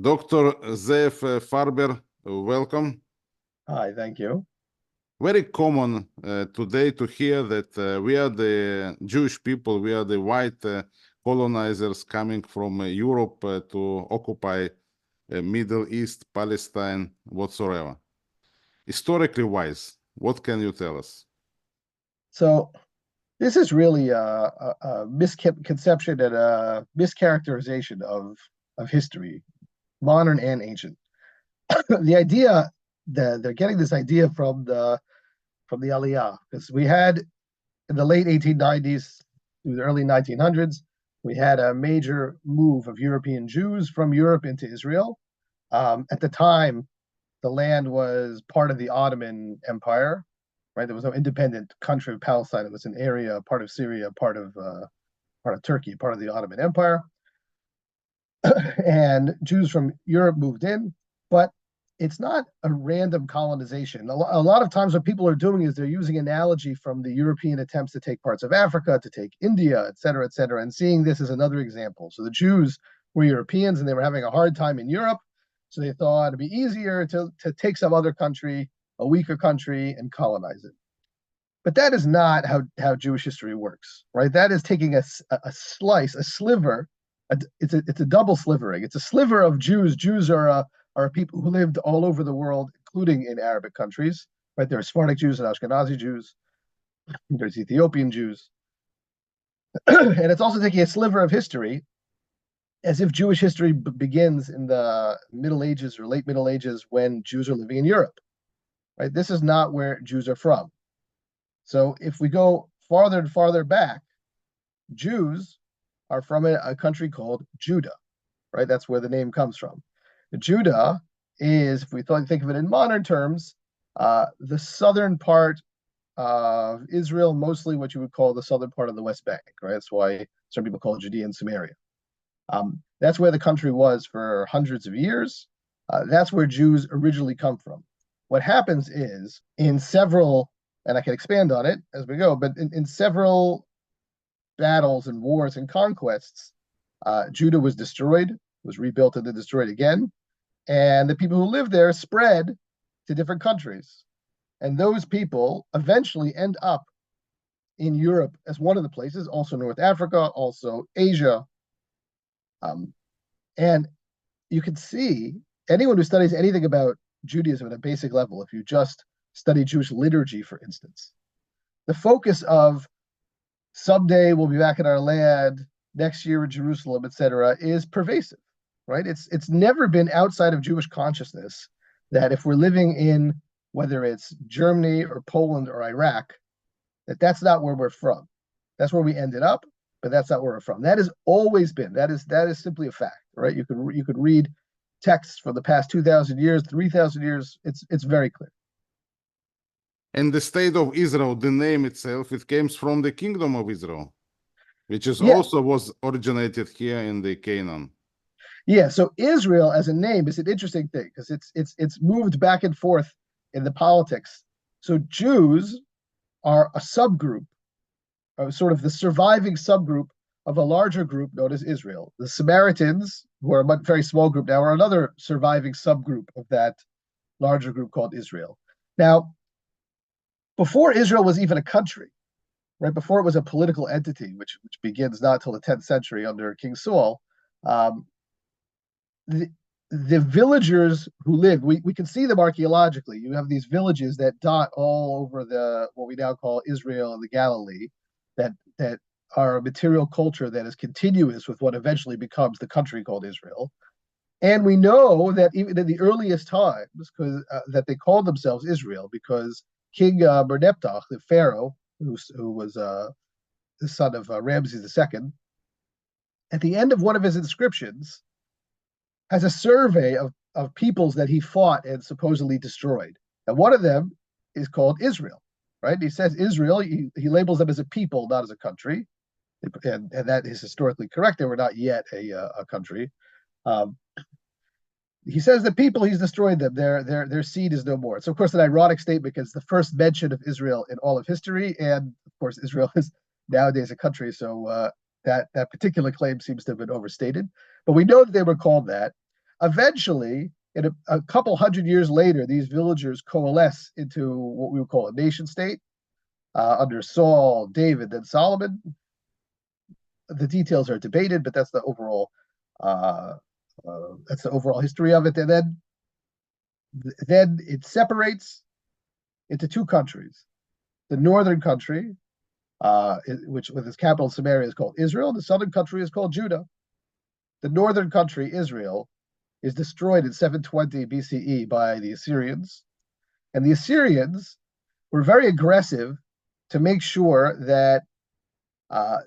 Dr. Zeev Farber, welcome. Hi, thank you. Very common today to hear that we are the Jewish people, we are the white colonizers coming from Europe to occupy Middle East, Palestine, whatsoever. Historically wise, what can you tell us? So this is really a misconception and a mischaracterization of history, modern and ancient. The idea that they're getting this idea from the Aliyah, because we had in the late 1890s through the early 1900s, we had a major move of European Jews from Europe into Israel. At the time, the land was part of the Ottoman Empire, right? There was no independent country of Palestine. It was an area, part of Syria, part of Turkey, part of the Ottoman Empire. And Jews from Europe moved in, but it's not a random colonization. A lot of times what people are doing is they're using analogy from the European attempts to take parts of Africa, to take India, et cetera, and seeing this as another example. So the Jews were Europeans and they were having a hard time in Europe. So they thought it'd be easier to take some other country, a weaker country, and colonize it. But that is not how Jewish history works, right? That is taking a slice, a sliver. It's a double slivering. It's a sliver of Jews. Jews are people who lived all over the world, including in Arabic countries, right? There are Sephardic Jews and Ashkenazi Jews. There's Ethiopian Jews. And it's also taking a sliver of history as if Jewish history begins in the Middle Ages or late Middle Ages when Jews are living in Europe, right? This is not where Jews are from. So if we go farther and farther back, Jews are from a country called Judah, right? That's where the name comes from. Judah is, if we think of it in modern terms, the southern part of Israel, mostly what you would call the southern part of the West Bank, right? That's why some people call it Judea and Samaria. That's where the country was for hundreds of years. That's where Jews originally come from. What happens is in several, and I can expand on it as we go, but in several battles and wars and conquests, Judah was destroyed, was rebuilt and then destroyed again. And the people who lived there spread to different countries. And those people eventually end up in Europe as one of the places, also North Africa, also Asia. And you can see anyone who studies anything about Judaism at a basic level, if you just study Jewish liturgy, for instance, the focus of someday we'll be back in our land, next year in Jerusalem, etc., is pervasive, right? It's never been outside of Jewish consciousness that if we're living in, whether it's Germany or Poland or Iraq, that's not where we're from. That's where we ended up, but that's not where we're from. That has always been. That is simply a fact, right? You could read texts for the past 2,000 years, 3,000 years. It's very clear. And the state of Israel, the name itself, it came from the kingdom of Israel, which is also was originated here in the Canaan. Yeah, so Israel as a name is an interesting thing because it's moved back and forth in the politics. So Jews are a subgroup, sort of the surviving subgroup of a larger group known as Israel. The Samaritans, who are a very small group now, are another surviving subgroup of that larger group called Israel. Now, before Israel was even a country, right before it was a political entity, which begins not till the 10th century under King Saul, the villagers who lived, we can see them archaeologically. You have these villages that dot all over what we now call Israel and the Galilee, that are a material culture that is continuous with what eventually becomes the country called Israel. And we know that even in the earliest times, because that they called themselves Israel, because King Merneptah, the pharaoh, who was the son of Ramses II, at the end of one of his inscriptions, has a survey of peoples that he fought and supposedly destroyed. And one of them is called Israel, right? He says Israel, he labels them as a people, not as a country. And that is historically correct. They were not yet a country. He says the people, he's destroyed them. Their seed is no more. It's, of course, an ironic statement because the first mention of Israel in all of history. And, of course, Israel is nowadays a country. So that particular claim seems to have been overstated. But we know that they were called that. Eventually, in a couple hundred years later, these villagers coalesce into what we would call a nation state under Saul, David, then Solomon. The details are debated, but that's the overall history of it. And then it separates into two countries. The northern country, which with its capital Samaria, is called Israel. The southern country is called Judah. The northern country, Israel, is destroyed in 720 BCE by the Assyrians. And the Assyrians were very aggressive to make sure that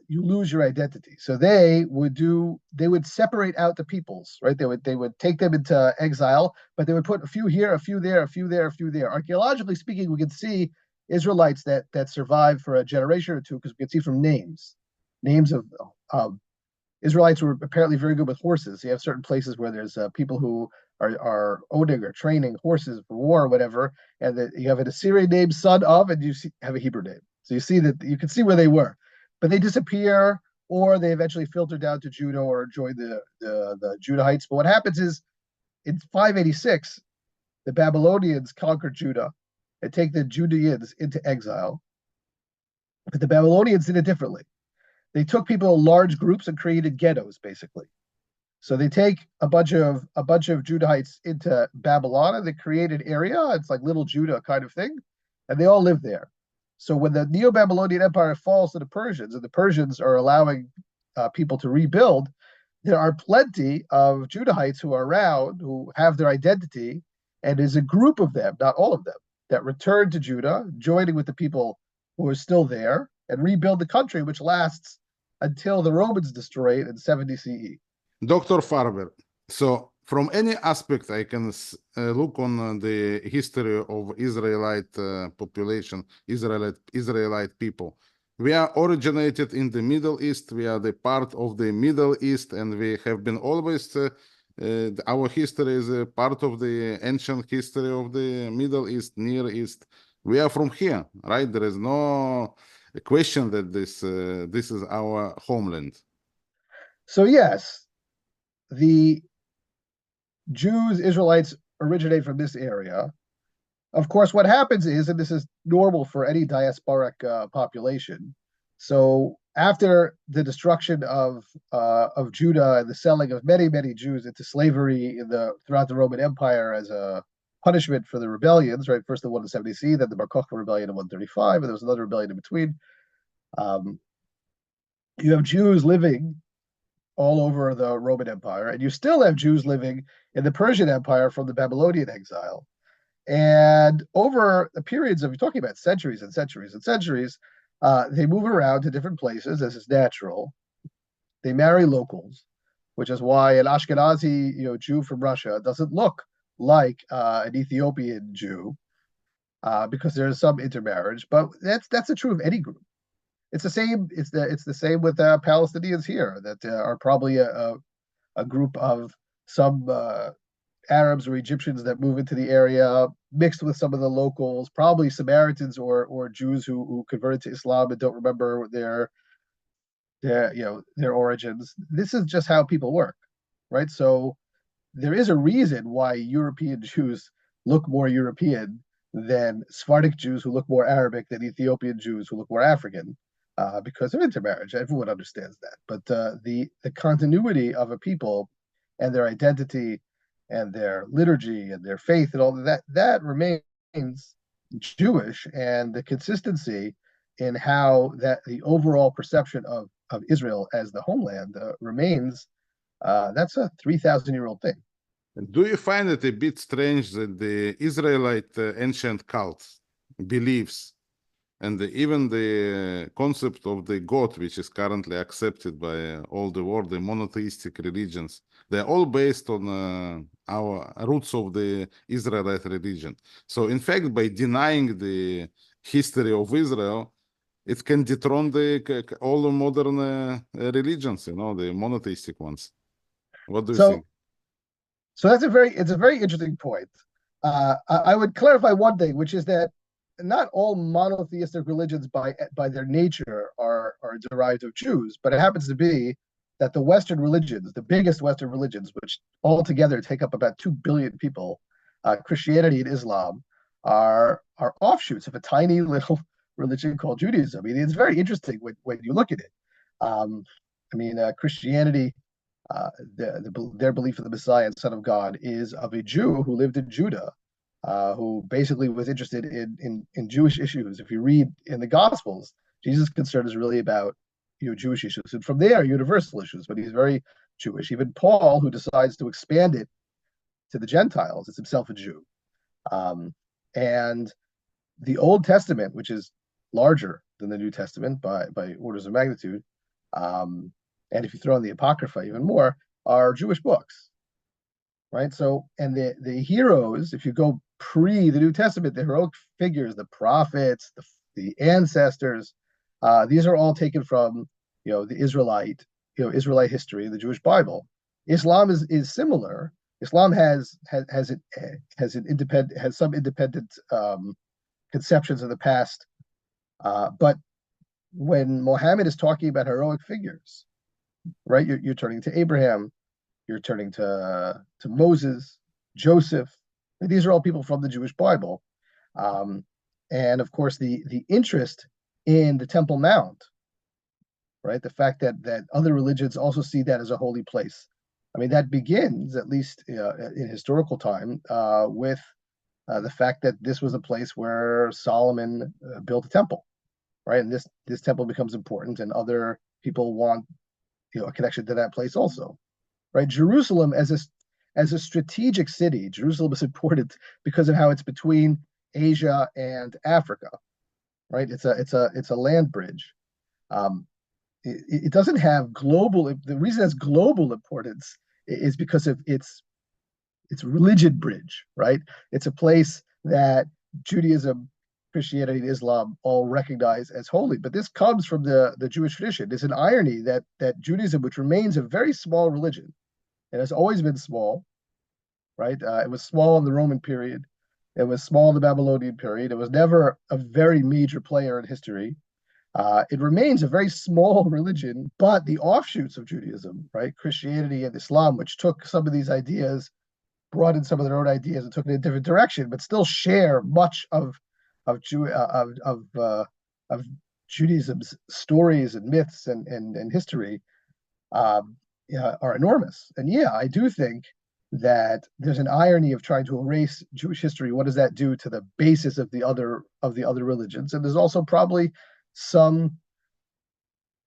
you lose your identity. So they would separate out the peoples, right? They would take them into exile, but they would put a few here, a few there, a few there, a few there. Archaeologically speaking, we can see Israelites that survived for a generation or two, because we can see from names of Israelites were apparently very good with horses. You have certain places where there's people who are owning or training horses for war or whatever, and that you have an Assyrian name, son of, and you have a Hebrew name. So you can see where they were, but they disappear, or they eventually filter down to Judah or join the Judahites. But what happens is, in 586, the Babylonians conquered Judah and take the Judeans into exile. But the Babylonians did it differently. They took people in large groups and created ghettos, basically. So they take a bunch of Judahites into Babylon, and they create an area. It's like little Judah kind of thing, and they all live there. So when the Neo-Babylonian Empire falls to the Persians, and the Persians are allowing people to rebuild, there are plenty of Judahites who are around, who have their identity, and there's a group of them, not all of them, that return to Judah, joining with the people who are still there, and rebuild the country, which lasts until the Romans destroy it in 70 CE. Dr. Farber, so from any aspect I can look on the history of Israelite population, Israelite people. We are originated in the Middle East. We are the part of the Middle East, and we have been always, our history is a part of the ancient history of the Middle East, Near East. We are from here, right? There is no question that this is our homeland. So yes, the Jews, Israelites originate from this area. Of course, what happens is, and this is normal for any diasporic population, so after the destruction of Judah and the selling of many Jews into slavery throughout the Roman Empire as a punishment for the rebellions, right? First the 170 CE, then the Bar Kokhba rebellion in 135, and there was another rebellion in between. You have Jews living all over the Roman Empire, and you still have Jews living in the Persian Empire from the Babylonian exile. And over the periods of, you're talking about centuries and centuries and centuries, they move around to different places, as is natural. They marry locals, which is why an Ashkenazi, Jew from Russia doesn't look like an Ethiopian Jew, because there's some intermarriage. But that's true of any group. It's the same. It's the same with Palestinians here, that are probably a group of some Arabs or Egyptians that move into the area, mixed with some of the locals, probably Samaritans or Jews who converted to Islam and don't remember their origins. This is just how people work, right? So there is a reason why European Jews look more European than Sephardic Jews who look more Arabic, than Ethiopian Jews who look more African. Because of intermarriage. Everyone understands that. But the continuity of a people and their identity and their liturgy and their faith and all of that remains Jewish, and the consistency in how that the overall perception of Israel as the homeland remains, that's a 3,000-year-old thing. Do you find it a bit strange that the Israelite ancient cults, beliefs, and even the concept of the God, which is currently accepted by all the world, the monotheistic religions, they're all based on our roots of the Israelite religion. So in fact, by denying the history of Israel, it can dethrone all the modern religions, the monotheistic ones. What do you think? So it's a very interesting point. I would clarify one thing, which is that not all monotheistic religions by their nature are derived of Jews, but it happens to be that the Western religions, the biggest Western religions, which altogether take up about 2 billion people, Christianity and Islam, are offshoots of a tiny little religion called Judaism. I mean, it's very interesting when you look at it. Christianity, their belief in the Messiah and Son of God is of a Jew who lived in Judah, who basically was interested in Jewish issues. If you read in the Gospels, Jesus' concern is really about Jewish issues, and from there, universal issues. But he's very Jewish. Even Paul, who decides to expand it to the Gentiles, is himself a Jew. And the Old Testament, which is larger than the New Testament by orders of magnitude, and if you throw in the Apocrypha even more, are Jewish books, right? So, and the heroes, if you go pre the New Testament, the heroic figures, the prophets, the ancestors, these are all taken from the Israelite history, the Jewish Bible. Islam is similar. Islam has some independent conceptions of the past, but when Muhammad is talking about heroic figures, right? You're turning to Abraham, you're turning to Moses, Joseph. These are all people from the Jewish Bible, and of course the interest in the Temple Mount, right? The fact that other religions also see that as a holy place. I mean, that begins, at least in historical time, with the fact that this was a place where Solomon built a temple, right? And this temple becomes important, and other people want a connection to that place also, right? Jerusalem as a strategic city, Jerusalem is important because of how it's between Asia and Africa, right? It's a land bridge. It doesn't have global. The reason it has global importance is because of its religion bridge, right? It's a place that Judaism, Christianity, and Islam all recognize as holy. But this comes from the Jewish tradition. There's an irony that Judaism, which remains a very small religion, and has always been small, right? It was small in the Roman period. It was small in the Babylonian period. It was never a very major player in history. It remains a very small religion, but the offshoots of Judaism, right, Christianity and Islam, which took some of these ideas, brought in some of their own ideas and took it in a different direction, but still share much of Judaism's stories and myths and history, are enormous. And yeah, I do think that there's an irony of trying to erase Jewish history. What does that do to the basis of the other religions? And there's also probably some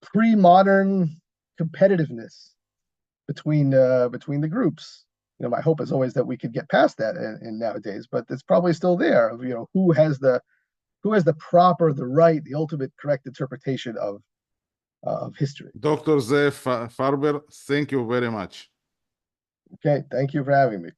pre-modern competitiveness between the groups. My hope is always that we could get past that in nowadays, but it's probably still there of who has the proper, the right, the ultimate correct interpretation of history. Dr. Zeev Farber, thank you very much. Okay, thank you for having me.